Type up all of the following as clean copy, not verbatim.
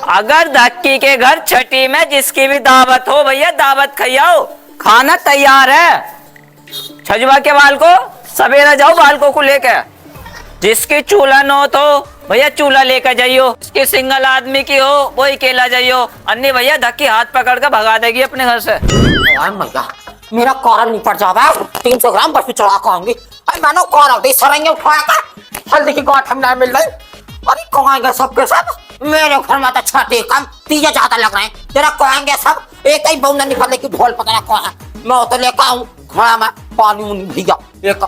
अगर धक्की के घर छठी में जिसकी भी दावत हो भैया दावत खाओ, खाना तैयार है। छजवा के बाल को सवेरा जाओ बालकों को लेकर। जिसकी चूल्हा नौत हो भैया चूल्हा लेकर जाइयो, जिसकी सिंगल आदमी की हो वही केला जाइयो, अन्य भैया धक्की हाथ पकड़ कर भगा देगी अपने घर से। मेरा कॉरल नहीं पड़ जावा, 300 ग्राम बर्फी चढ़ा खाऊंगी। अरे मानो कॉरल सरंगे उठाया का हल्दी की गांठ हम ना मिल रही। अरे कहेंगे सबके सब मेरे घर में तो छठे कम तीजे ज्यादा लग रहे हैं। तेरा कहेंगे सब एक ही बौना निकलने की ढोल पकड़ा कौन है। मैं तो लेकर आऊं घड़ा में पानी भैया एक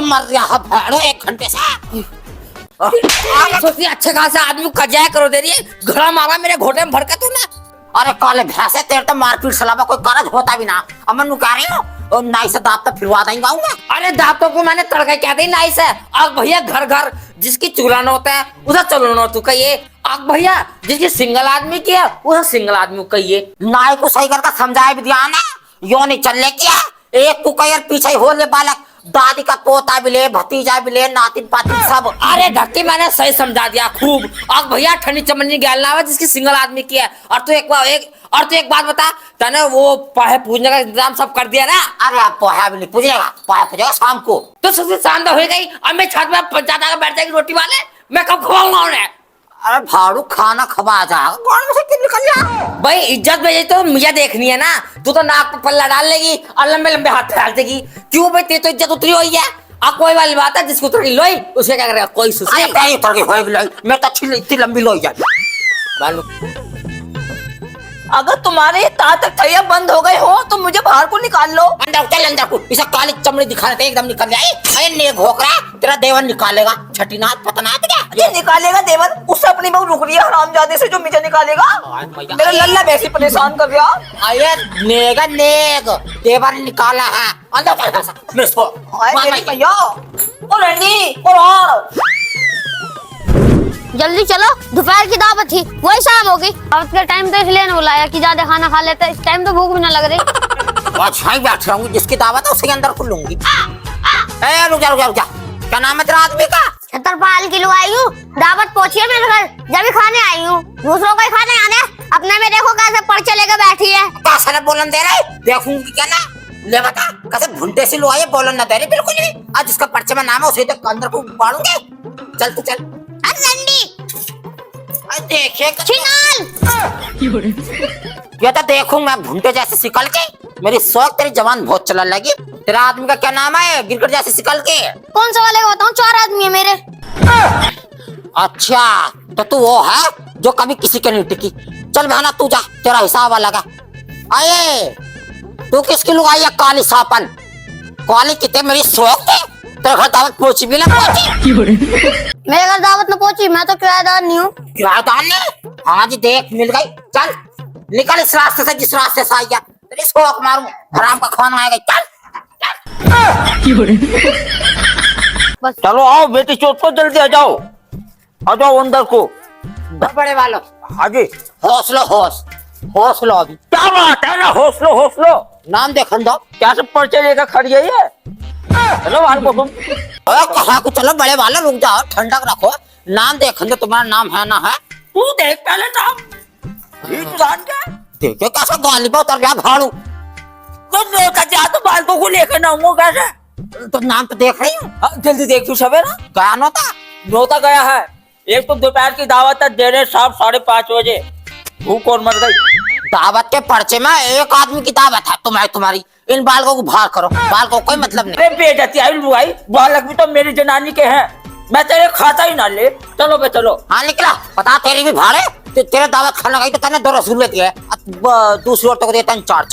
मर रहा है भेड़ो 1 घंटे से। सोचती अच्छे खासे आदमी कजाया करो दे रही है, घड़ा मारा मेरे घोटे में भड़का तू ना। अरे काले भैंसे तेरे तो मारपीट सलाबा कोई कारज होता भी ना। अमन नु कह रही हूँ और नाई से दांत तो फिरवा देंगे। अरे दांतों को मैंने तड़का क्या दी नाई से। अब भैया घर घर जिसकी चूल्हा न होता है उधर चलो न तू कहिए। अब भैया जिसकी सिंगल आदमी की है उधर सिंगल आदमी कहिए। नाई को सही करके समझाए भी दिया ना, यो नहीं चलने किया। एक तू कह पीछे हो ले बालक, दादी का पोता भी ले, भतीजा भी ले, नातिन पातिन सब। अरे धक्की मैंने सही समझा दिया खूब। अब भैया ठंडी चमनी गैलना है जिसकी सिंगल आदमी की है। और तू एक बात बता, तने वो पोहे पूजने का इंतजाम सब कर दिया ना? अरे आप पोहा भी नहीं पूजेगा, पोहा पूजेगा शाम को। तो सबसे शानदार हो गई। अब मैं छत में पंचायत आकर बैठ जाएगी रोटी वाले, मैं कब खवाऊंगा उन्हें? अरे भाड़ू खाना खवा जाएगा कौन में से क्यों निकल जा। भाई इज्जत में तो मुझे देखनी है ना। तू तो नाक पर पल्ला डाल लेगी और लंबे लंबे हाथ फैल देगी। क्यों भाई तेरी तो इज्जत उतरी हुई है। अब कोई वाली बात है जिसको उतरी लोई उसे क्या करेगा कोई सुसी। मैं तो अच्छी इतनी लंबी लोई जाए। अगर तुम्हारे तार तक थैया बंद हो गए हो तो मुझे बाहर को निकाल लो। अंदर को इसे काली चमड़ी दिखा रहे थे एकदम निकल जाए। अरे नेक होकरा तेरा देवन निकालेगा छठीनाथ पतनाथ क्या ये निकालेगा देवन। उससे अपनी बहू रुक रही है हरामजादे से जो मुझे निकालेगा। मेरा लल्ला वैसे परेशान कर रहा। अरे नेगा नेक देवन निकाला है अंदर भैया ओ रंडी और जल्दी चलो, दोपहर की दावत थी वही शाम होगी। दावत का टाइम तो इसलिए नहीं बुलाया कि ज्यादा खाना खा लेते, इस टाइम तो भूख भी ना लग रही। अच्छा ही बैठ रहूंगी, जिसकी दावत है उसके अंदर खुल लूंगी। रुक जा क्या नाम है तेरा आदमी का? छतरपाल की आई हूँ, दावत पहुंची है मेरे घर, जब खाने आई हूँ। दूसरों को ही खाने आने, अपने में देखो कैसे पर्चे लेकर बैठी है। कैसा बोलन दे रहे देखूंगी क्या ना। ले बता कैसे भुंटे से लो आए बोलन ना दे रही बिल्कुल भी। आज जिसका पर्चे में नाम है उसे तो अंदर को बाड़ूंगे। चल तू चल देखे ये तो देखूं मैं भुंटे जैसे सिकल के। मेरी शौक तेरी जवान बहुत चलने लगी। तेरा आदमी का क्या नाम है गिरगिट जैसे सिकल के? कौन सा वाले का बताऊं, 4 आदमी है मेरे। अच्छा तो तू वो है जो कभी किसी के नहीं टिकी। चल बहना तू जा, तेरा हिसाब अलग है। आये तू किसकी लुगाई है काली सापन? काली कितने मेरी शौक है। तेरे घर दावत पहुंची भी ना पहुंची। मेरे घर दावत न पहुंची, मैं तो किराएदार नहीं हूँ। किराएदार नहीं? आज देख मिल गई। चल निकल इस रास्ते से जिस रास्ते से आई है। तेरी शौक मारूं हराम का खाना आएगा। चल चलो आओ बेटी चोट को जल्दी आ जाओ अंदर को। बड़े वालों हाँ जी हौसलो अभी क्या बात है ना। हौसलो नाम देखन दो। क्या सब पर्चे लेकर खड़ी है। चलो बाहर को तुम कहा को चलो बड़े वाला रुक जाओ ठंडक रखो। नाम देखन दो तुम्हारा नाम है ना है। तू देख पहले नाम देखो कैसा गाली पे उतर गया भाड़ू। तो बालकों को लेकर ना कैसे। तो नाम तो देख रही हूँ। जल्दी देख तू सवेरा क्या नोता नोता गया है। एक तो दोपहर की दावत है दे रहे साहब 5:30 बजे। भूख और मर गई। दावत के पर्चे में एक आदमी की दावत है तुम्हारी। इन बालकों को बाहर करो, बालकों कोई मतलब नहीं। बेजती आई लुगाई, बालक भी तो मेरी जनानी के हैं। मैं तेरे खाता ही ना ले। चलो बे चलो। हाँ निकला पता तेरी भी भाड़े। तेरे दावत खाना गई तो तने 2 रसगुल्ले दिए, दूसरी औरतों को देता है 4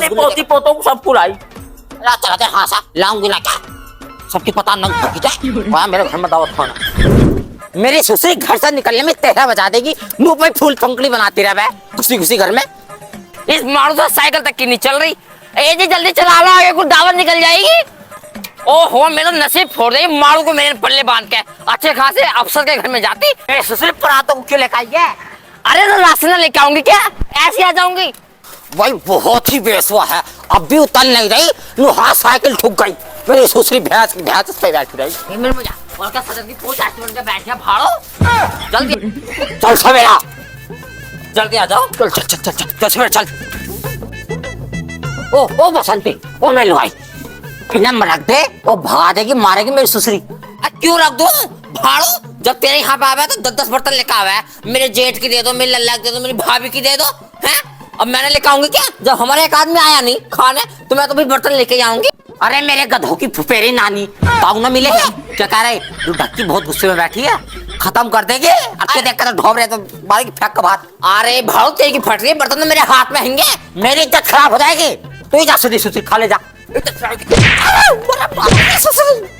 पोती पोतों को सब पुलाई। चलाते हाँ सा लाऊंगी ना क्या सबकी पता न जाए। मेरे घर में दावत खाना मेरी सुसरी घर से निकलने में 13 बजा देगी। मुंह में फूल पंखड़ी बनाती रहे खुशी घर में। इस मारू से साइकिल तक की नहीं चल रही। ए जी जल्दी चला लो, आगे कुछ दावत निकल जाएगी। ओहो मेरा नसीब फोड़ रही मारू को मेरे पल्ले बांध के अच्छे खासे अफसर के घर में जाती। ससुर परातों को क्यों लेकर आई है? अरे तो राशन लेके आऊंगी क्या, ऐसे आ जाऊंगी। भाई बहुत ही बेसुआ है, अब भी उतर नहीं रही। हाथ साइकिल ठुक गई। मेरी ससुरी भैंस पे बैठी रही। और क्या सदन की पूछ 8 मिनट का बैठ गया भाड़ो। जल्दी चल सवेरा, जल्दी आ जाओ। चल चल चल चल चल चल सवेरा चल। ओ बसंती, ओ मैं लुहाई फिल्म रख दे, वो भगा देगी, मारेगी मेरी सुसरी। क्यों रख दूं भाड़ो? जब तेरे यहाँ पे आया तो 10-10 बर्तन लेकर आया है। मेरे जेठ की दे दो, मेरी लल्ला की दे दो, मेरी भाभी की दे दो, हैं? अब मैंने लेकर आऊंगी क्या? जब हमारे एक आदमी आया नहीं खाने तो मैं तो भी बर्तन लेके आऊंगी। अरे मेरे गधों की फुफेरी नानी ताऊ ना मिले क्या? क्या कह रहे? तू ढक्की बहुत गुस्से में बैठी है, खत्म कर देगी। अब देख कर ढोब रहे तो बारी की फेंक का बात। अरे भाड़ो तेरी की फट रही है, बर्तन तो मेरे हाथ में हैंगे। मेरी इज्जत खराब हो जाएगी। तू ही जा सुधी सुधी खा ले जा।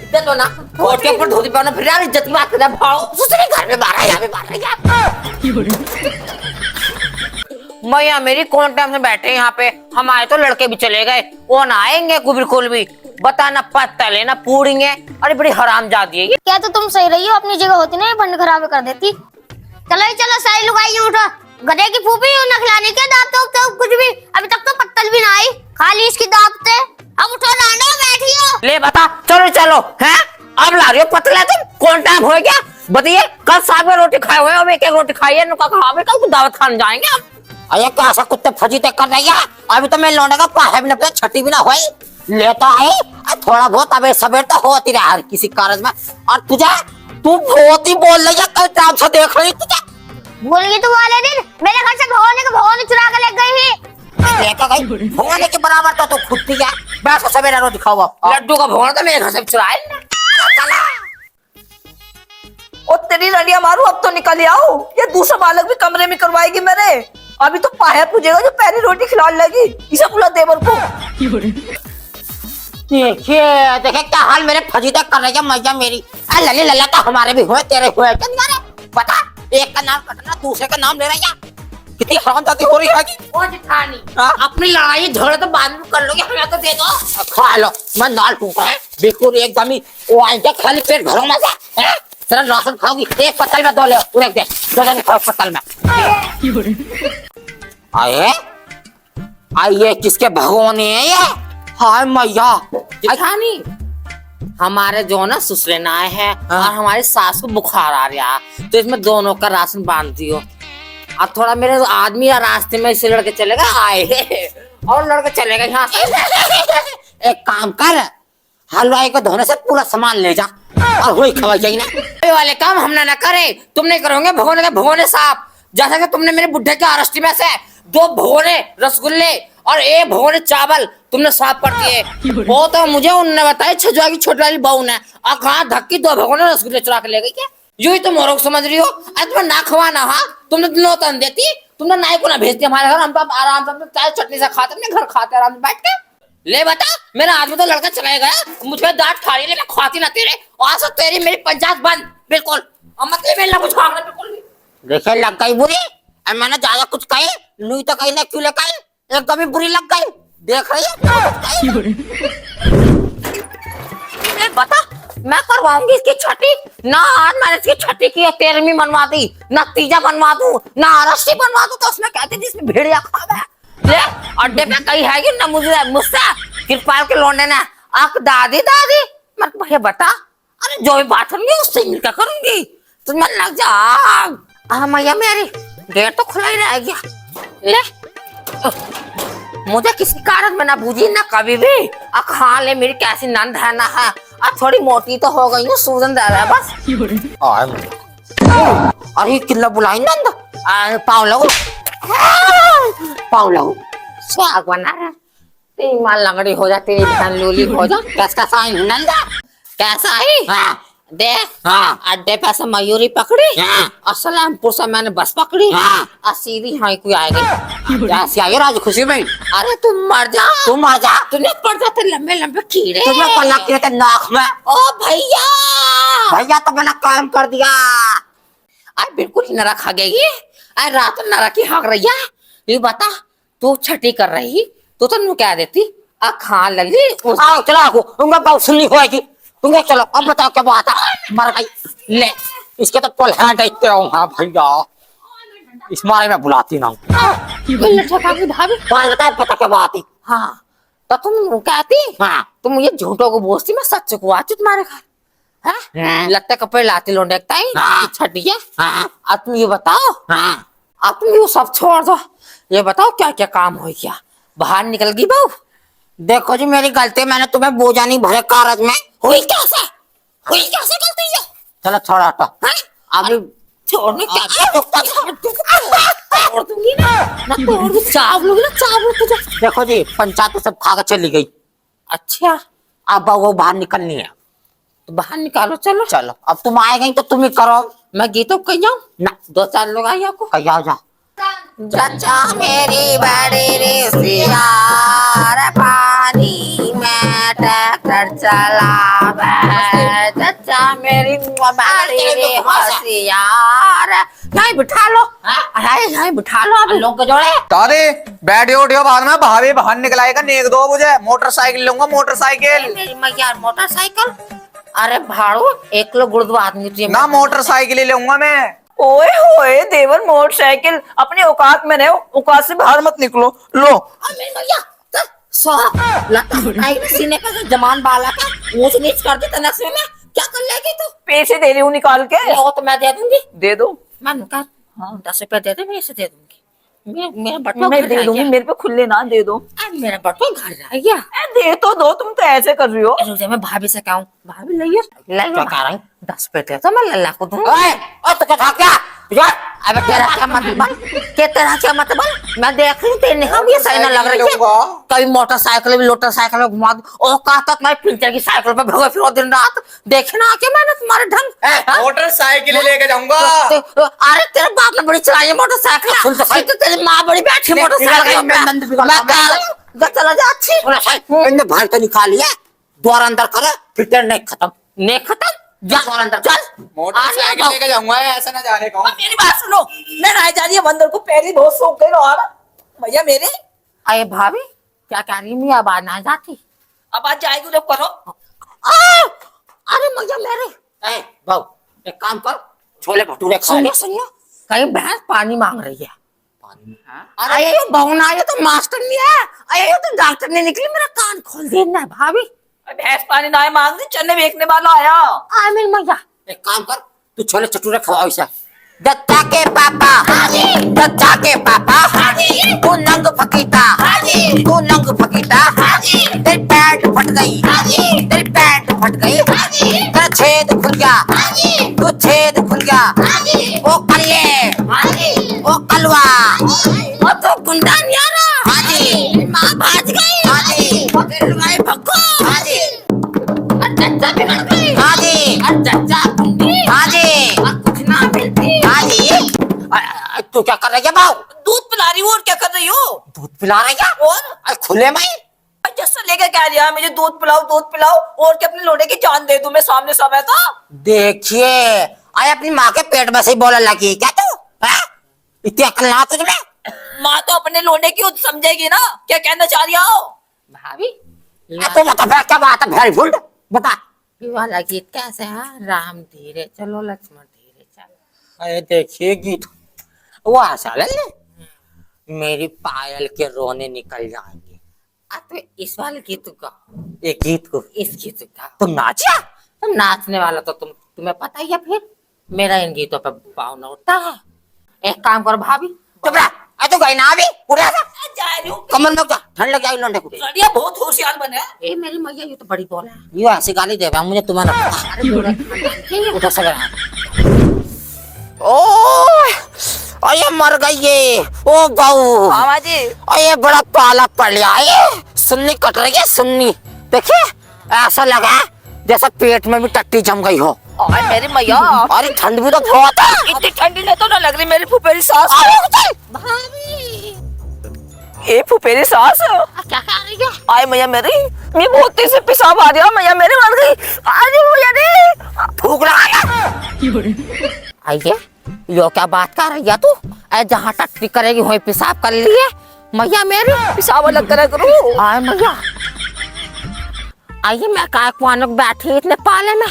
इज्जत लो ना, कोर्ट के ऊपर धोती पहनो, फिर यार इज्जत की बात कर रहा है भाड़ो। सुसरी घर में मारा, यहाँ पे मार रही है। मैया मेरी कौन टाइम से बैठे हैं यहाँ पे, हम आए तो लड़के भी चले गए, वो ना आएंगे बिल्कुल भी। बता ना पत्ता लेना पूड़ेंगे। अरे बड़ी हरामजादी है ये। क्या तो तुम सही रही हो, अपनी जगह होती ना ये बंद खराब कर देती। चलो ही चलो, सारी लुगाई उठो। गधे की फूफी न खिलाने के दांत तो कुछ भी, अभी तक तो पत्तल भी ना आई, खाली इसकी दांत। अब उठो लाडो, बैठियो। ले बता, चलो चलो, हैं? अब ला रही हो पतला तुम? कौन टाइम हो गया बताइए? कल साहब में रोटी खाए हुए, अब एक एक रोटी खाई है, कल दावत खाने जाएंगे हम। अरे कैसा कुत्ते फजीते कर रही है? अभी तो मैं लौंडे का पाहे भी न छठी भी ना हुई, लेता है थोड़ा बहुत अबे सवेर तो होती रहा हर किसी कार्य में। और तू बहुत ही बोल रही है, कल टाइम से देख रही तुझे। बोलेगी तो वाले दिन मेरे घर से भगवान चुरा के ले गई ही। लेकर गई भगवान के बराबर तो तू खुद थी क्या? बैठो सवेरा रोटी खाओ। लड्डू का भगवान तो मेरे घर से चुराए ना। ओ तेरी रंडिया मारू, अब तो निकल आओ। ये दूसरा बालक भी कमरे में करवाएगी मेरे। अभी तो पाया पूजेगा जो पहली रोटी खिलाने लगी। इसे बुला देवर को। देखिए देखे क्या हाल मेरे फजीते कर रही है मैया मेरी। लली लल्ला तो हमारे भी हुए, तेरे हुए क्या? बता, एक का नाम कटना दूसरे का नाम ले रही है। कितनी हरामजादी हो रही है। ओ जिठानी, अपनी लड़ाई झगड़ा तो बाद में कर लोगे, हमें तो दे दो। खा लो, मैं दाल टूका है बिल्कुल एकदम ही। वो आएंगे खाली पेट घरों में से, तेरा राशन खाओगी। एक पत्तल में दो ले, पूरे दे दो जन खाओ पत्तल में। आइए किसके भगवान है ये? हाय मैया। जिठानी, हमारे जो ना ससुरे ना आए हैं और हमारी सास को बुखार आ रहा है, तो इसमें दोनों का राशन बांध दियो। अब थोड़ा मेरे आदमी या रास्ते में इसे लड़के चलेगा आए और लड़के चलेगा यहाँ से। एक काम कर, हलवाई को धोने से पूरा सामान ले जा और वही खवा जाए ना। ये वाले काम हमने ना करे, तुम नहीं करोगे। भगोने साफ, जैसा कि तुमने मेरे बुढ़े के आरष्टी में से 2 भगोने रसगुल्ले और 1 भगोने चावल तुमने साफ कर दिए। वो तो मुझे उन्होंने बताया छजुआ की छोटी वाली बहू ने। और कहाँ धक्की 2 भगोने रसगुल्ले चुरा के ले गई क्या? यूं ही तुम औरों को समझ रही हो। अरे तुम्हें ना खवाना, हाँ तुमने नौतन देती, तुमने नाई को ना भेजती हमारे घर। हम तो आराम से चाय चटनी से खाते, अपने घर खाते आराम से बैठ के। ले बता, मेरा आदमी तो लड़का चला गया, मुझे डांट खा रही है, मैं खाती ना तेरे। और सब तेरी मेरी पंचायत बंद बिल्कुल। और मतलब मेरे कुछ खाना बिल्कुल भी। देखे लग गई बुरी। मैंने ज्यादा कुछ कही नहीं तो कहीं ना क्यों लेकर एकदम ही बुरी लग गई। देख रही है बता, मैं करवाऊंगी इसकी छठी ना। आज मैंने इसकी छठी की 13वीं बनवा दी, ना तीजा बनवा दूं, ना आरष्टी बनवा दूं, तो उसमें कहती थी इसमें भेड़िया खावा है। ले अड्डे पे कहीं है कि ना मुझसे कृपाल के लौंडे ने आक दादी मैं भैया बता। अरे जो भी बात करूंगी उससे मिलकर करूंगी, तो मैं लग जा। मैया मेरी गेट तो खुला ही रह गया। ले मुझे किसी कारण में ना बूझी ना कभी भी। खा ले, मेरी कैसी नंद है ना है। थोड़ी मोटी तो हो गई हूँ, सूजन दे रहा है बस। अरे किल्ला बुलाई नंद पाँव लगो स्वाग बना रहा, तेरी माँ लंगड़ी हो जा, तेरी बहन लूली हो जा। कैसा आई नंदा? कैसा है? हाँ देख, हाँ। अड्डे पे से मयूरी पकड़ी, हाँ। और सलेमपुर से मैंने बस पकड़ी, हाँ। और सीधी यहाँ कोई आ गई। कैसी आई राज खुशी में? अरे तुम मर जा, तुम आ जा। तूने पड़ जाते लंबे लंबे कीड़े। तुम्हें कल लग गए नाक में। ओ भैया, भैया तो मैंने काम कर दिया। अरे बिल्कुल ही नरक खा गई। अरे रात नरक की हक रही है। ये बता, तू छठी कर रही तो तुम क्या देती? खा लगी आओ चला को उनका बात सुननी होगी। तुम चलो अब बताओ क्या बात है। मर गई ले, इसके तो पल है देखते रहो। हाँ भैया, इस मारे में बुलाती ना भाभी। बता पता क्या बात है। हाँ तो तुम कहती, हाँ तुम ये झूठों को बोलती, मैं सच को आती तुम्हारे घर। हैं? लगता कपड़े लाते लौंडे हाँ। छटिया। हाँ। अब तुम ये बताओ, हाँ अब तुम ये सब छोड़ दो, ये बताओ क्या क्या काम हो गया, बाहर निकल गई बहू? देखो जी मेरी गलती, मैंने तुम्हें बोझा नहीं भरे कागज में। हुई कैसे गलती है? चलो छोड़ो हटो। अभी छोड़ने क्या तोड़ दूंगी ना। ना तोड़ चावल ना चावल तुझे। देखो जी पंचायत सब खा के चली गई, अच्छा अब वो बाहर निकलनी है। तो बाहर निकालो, चलो। चलो अब तुम आए गई तो तुम ही करो मैं गीतों कहीं जाऊँ? ना। 2-4 लोग आए आपको। कहीं आओ जा। चाचा मेरी बड़ी रेसियार पानी में ट्रैक्टर चलावे, चाचा मेरी बड़ी रेसियार। यहाँ बिठा लो, यहाँ बिठा लो। अब लोग के जोड़े तारे बैठियो उठियो, बाद में भाभी बाहर निकलाएगा, नेक दो मुझे, मोटरसाइकिल लूंगा, मोटरसाइकिल मेरी मैया मोटरसाइकिल। अरे भाड़ो 1 किलो गुड़ आदमी तुझे ना, मोटरसाइकिल ही लूंगा मैं। ओए होए देवर, मोटरसाइकिल अपने औकात में रहो, औकात से बाहर मत निकलो। लो मेरी मैया सीने का जमान बाला का ऊंच नीच कर देता नस्ल में, क्या कर लेगी तू? पैसे दे रही हूँ निकाल के। वो तो मैं दे दूंगी। दे दो। मैं निकाल, हाँ 10 रुपए दे दे, मैं इसे दे दूंगी। मेरा बटुआ मैं घर दे रह दूंगी, गया। मेरे पे खुले ना दे दो। मेरा बटुआ घर रह गया। दे तो दो, तुम तो ऐसे कर रही हो। रुक जा, मैं भाभी से कहूँ, भाभी लाइए क्या कह रही? 10 रुपए दे तो मैं लल्ला को दूंगा। ओए ओ तू क्या क्या यार? अबे तेरा क्या मतलब? के तेरा क्या मतलब? मैं देख लूं तेरे निगाह में ये सही ना लग रही है। कभी मोटरसाइकिल भी लोटरसाइकिल में घुमा दूं, और कहा तक मैं फिल्टर की साइकिल पे भगो फिरो दिन रात, देखे ना आके मैंने तुम्हारे ढंग। मोटरसाइकिल लेके जाऊंगा। अरे तेरे बाप ने बड़ी चलाई है मोटरसाइकिल, सुन तो सही। तो तेरी माँ बड़ी बैठी है मोटरसाइकिल पे। मैं कह चला जा अच्छी इनने भाई तो निकाली है, द्वार अंदर करे फिर नहीं खत्म। नहीं खत्म, जा द्वार अंदर चल। मोटरसाइकिल लेके जाऊंगा, ऐसा ना जाने का। मेरी बात सुनो, मैं राय जा रही है मंदिर को, पहले बहुत शौक गई और भैया मेरे। अरे भाभी क्या कह रही है, आवाज ना जाती। अब आज जाएगी जब करो। अरे मजा मेरे ए बाबू एक काम कर, छोले भटूरे खा ले। सुनियो कहीं भैंस पानी मांग रही है। अरे ये बहुना, ये तो मास्टर नहीं है, अरे ये तो डॉक्टर ने निकली, मेरा कान खोल देना है भाभी। भैंस पानी ना मांग दी, चने बेचने वाला आया। आ मेरी मैया, एक काम कर, तू छोले चटूरे खवाओ इसे। दत्ता के पापा, दत्ता के पापा, तू नंग फकीता, तू नंग फकीता, तेरी पैंट फट गई, तेरी पैंट फट गई, तेरा छेद खुल गया, तू छेद खुल गया, ओ कल्ले, ओ कलवा, वो तो गुंडा नहीं आ रहा। हाजी माँ भाज गई, फिर लुगाई भक्को, हाजी चच्चा बिगड़ गई, हाजी चच्चा गुंडी, हाजी कुछ ना मिलती। हाजी। तू क्या कर रही है बाबू? दूध पिला रही हूँ, और क्या कर रही हो? दूध पिला रही है? और खुले में जैसा लेके कह रही है मुझे दूध पिलाओ, और क्या अपने लोटे की जान दे दूं मैं सामने समय तो। देखिए आए अपनी माँ के पेट में से ही बोलने लगी क्या तू? इतनी अकल ना तुझमें? माँ तो अपने लोटे की समझेगी ना, क्या कहना चाह रही हो? भाभी तू बता फिर क्या बात है? भेड़ भूड बता। ये वाला गीत कैसे है? राम धीरे चलो लक्ष्मण धीरे चलो। अरे देखिए गीत वो आशा ले मेरी पायल के रोने निकल जाएंगे। तो इस वाले गीत का, एक गीत को इस गीत का तुम नाचा? तुम नाचने वाला तो तुम्हें पता ही है, फिर मेरा इन गीतों पे पाँव न उठता है। एक काम करो भाभी, चुप रह। तू गई ना अभी उड़ा सा जा रही हूँ, कमर में जा, ठंड लग जाएगी लौंडे को। लड़िया बहुत होशियार बने। ए मेरी मैया ये तो बड़ी बोल है। ये ऐसी गाली दे मुझे तुम्हें ना पता। उठा सके ओ ये मर गई ये। ओ गऊ मामा जी और ये बड़ा पाला पड़ लिया, ये सुन्नी कट रही है सुन्नी। देखिए ऐसा लगा जैसा पेट में भी टट्टी जम गई हो। और मेरी मैया, अरे ठंड भी तो बहुत है। इतनी ठंडी नहीं तो ना लग रही मेरी फुफेरी सास। भाभी ये फुफेरी सास क्या कह रही है? आए मैया मेरी, मैं बहुत तेज से पेशाब आ गया, मैया मेरी मर गई। आज मैया रे भूख लगा। आइए यो क्या बात कर रही है तू? जहाँ टट्टी करेगी वही पेशाब कर लिए मैया मेरी। पेशाब अलग करा करूँ। आए मैया आइए, मैं काय कुआनक बैठी इतने पाले में,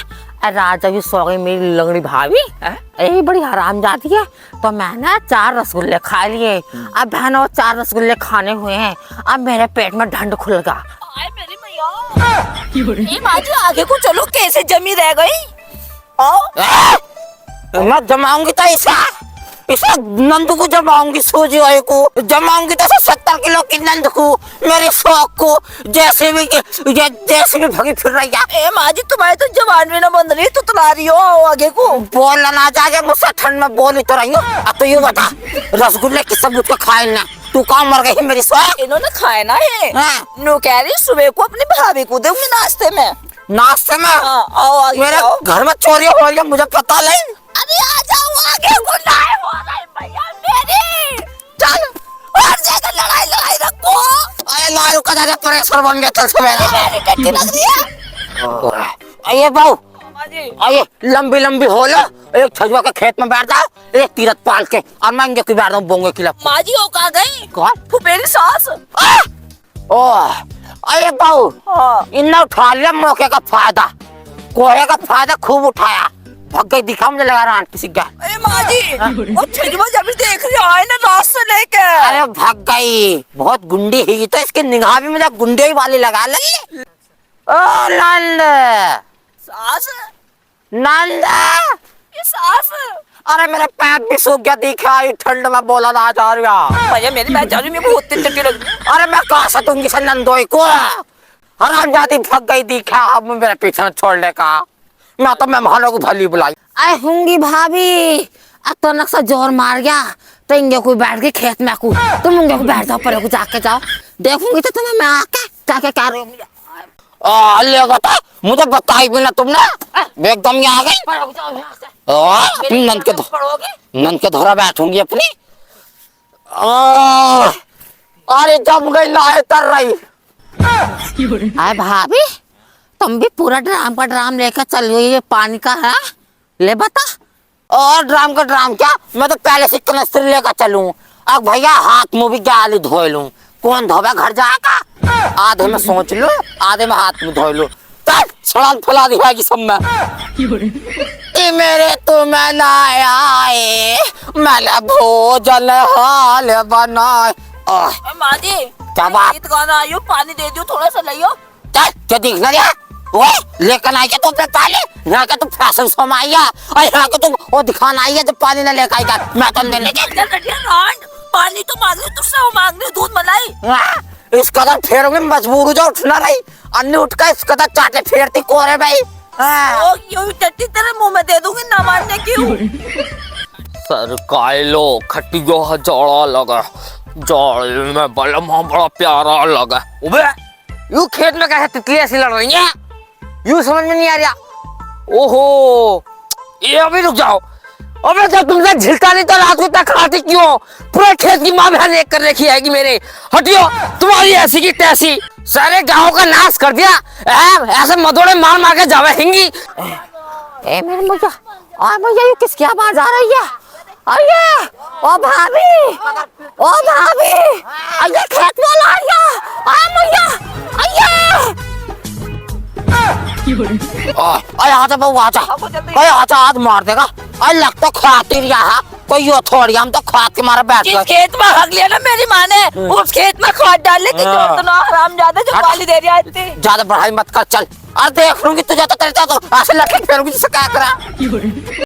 राजा भी सो गई मेरी लंगड़ी भाभी। यही बड़ी हराम जाती है। तो मैंने 4 रसगुल्ले खा लिए। अब बहन वो 4 रसगुल्ले खाने हुए हैं, अब मेरे पेट में ढंड खुल गया। आए मेरी मैया, ये माँ जी आगे को चलो, कैसे जमी रह गई। मैं जमाऊंगी तो इसे नंदू को जमाऊंगी, सूजी वाले को जमाऊंगी तो 70 किलो की नंद को, मेरी शौक को, जैसे भी भगी फिर रही है। ए माँ जी तुम्हारी तो जबान में ना बंद रही, तुतला रही हो आगे को। बोलना ना जाके मुझसे ठंड में बोल ही तो रही हूँ। अब तो ये बता, रसगुल्ले किस सबूत के खाए ना, तू कहाँ मर गई मेरी शौक? इन्होंने खाए ना ये। हाँ। नो कह रही सुबह को अपनी भाभी को दूंगी नाश्ते में। नाश्ते में? हाँ, आओ आगे मेरे आओ। घर में चोरी हो रही है, मुझे पता नहीं। अरे आ जाओ आगे, गुनाह हो रही भैया मेरी। चल और जगह लड़ाई रखो। अरे लालू का दादा प्रेशर बन गया, चल सवेरा। मेरी टट्टी लग रही है। आइए बाबू, माँ जी आइए लंबी लंबी हो लो, एक छजुआ के खेत में बैठ जाओ, एक तीरथ पाल के, और मैं इंगे की बैठ जाऊँ बोंगे की लप। माँ जी वो कहाँ गई? कौन? फुफेरी सास। ओह, अरे बाबू, हाँ। इन्हें उठा लिया मौके का फायदा, कोहे का फायदा खूब उठाया, भग गई, दिखा मुझे लगा रहा किसी का। अरे माँ जी वो छजुआ जब भी देख रही आए ना रात से लेके। अरे भाग गई, बहुत गुंडी है तो इसकी निगाह भी मुझे गुंडे ही वाली लगा लगी। ओ नंद, सास नंद, ये सास। अरे मेरा पैर भी सूख गया, दिखा ठंड में बोला ना जा रहा। भैया मेरी बात जानी मेरे को बहुत टट्टी लग रही। अरे मैं कहा सतूंगी से नंदोई को, हराम जाती भाग गई, दिखा अब मेरे पीछे छोड़ने का, मैं तो मेहमानों को भली बुलाई। आई होंगी भाभी, अब तो नक्शा जोर मार गया, तो इंगे को बैठ के खेत में को, तुम इंगे को बैठ जाओ, पर को जाके जाओ, देखूंगी तो तुम्हें मैं आके जाके क्या रही हूँ। मुझे बताई भी ना तुमने, एकदम यहाँ आ गई। नंद के धोरा बैठूंगी अपनी। अरे जम गई लाए तर रही। अरे भाभी, तुम भी पूरा ड्राम का ड्राम लेकर चल गई, ये पानी का है, ले बता। और ड्राम का ड्राम क्या, मैं तो पहले से कनस्तर लेकर चलूं। अब भैया हाथ मुंह भी गाली धो लूं, कौन धोबा घर जाएगा, आधे में सोच लो, आधे में हाथ में धो लो, तब सड़ाल फैला दिखाएगी सब में। मेरे तुम्हें ना आए, मैंने भोजन हाल बनाए। माँ जी क्या बात? गीत गाना आयु, पानी दे दियो थोड़ा सा लियो। क्या दिखना रहा? वो लेकर आई क्या तुम अपने ताले, यहाँ का तुम फैशन शो में आई है, और यहाँ का तुम वो दिखाना आई है जब पानी न लेकर आएगा, मैं तो नहीं लेके। पानी तो मांग रही तुझसे, वो मांग रही दूध मलाई। इस कदर फेरोगे मजबूर हो जाओ, उठना रही, अन्य उठकर इस कदर चाटे फेरती कोरे भाई। ओ यूं टट्टी तेरे मुंह में दे दूंगी ना मारने क्यों। सर कायलो खटियो जाड़ा लगा, जाड़े में बलमा बड़ा प्यारा लगा। उबे यू खेत में कैसे तितली ऐसी लड़ रही है, यू समझ में नहीं आ रहा। ओहो, ये अभी रुक जाओ। अबे जब तुमसे झिलता नहीं तो रात को तक खाती क्यों, पूरे खेत की माँ बहन एक कर रखी है मेरे। हटियो, तुम्हारी ऐसी की तैसी, सारे गांव का नाश कर दिया, ऐसे मदोड़े मार मार के जावे हिंगी। ए मेरे भैया, और भैया ये किसकी आवाज आ रही है? आइए, ओ भाभी, ओ भाभी, आइए खेत वाला आइए, भैया, आइए। आजा बहू आजा, आजा आज मार देगा, लगता खाती रहा कोई यो थोड़ी, हम तो खाद के मारे बैठ गए। खेत में हक लिया ना मेरी माँ ने, उस खेत में खाद डाल लेती तो ना हराम ज्यादा जो गाली दे रही है। ज्यादा बढ़ाई मत कर, चल, अरे देख लूंगी तुझे तो तेरे तो ऐसे लड़के फेरूंगी जिससे क्या करा।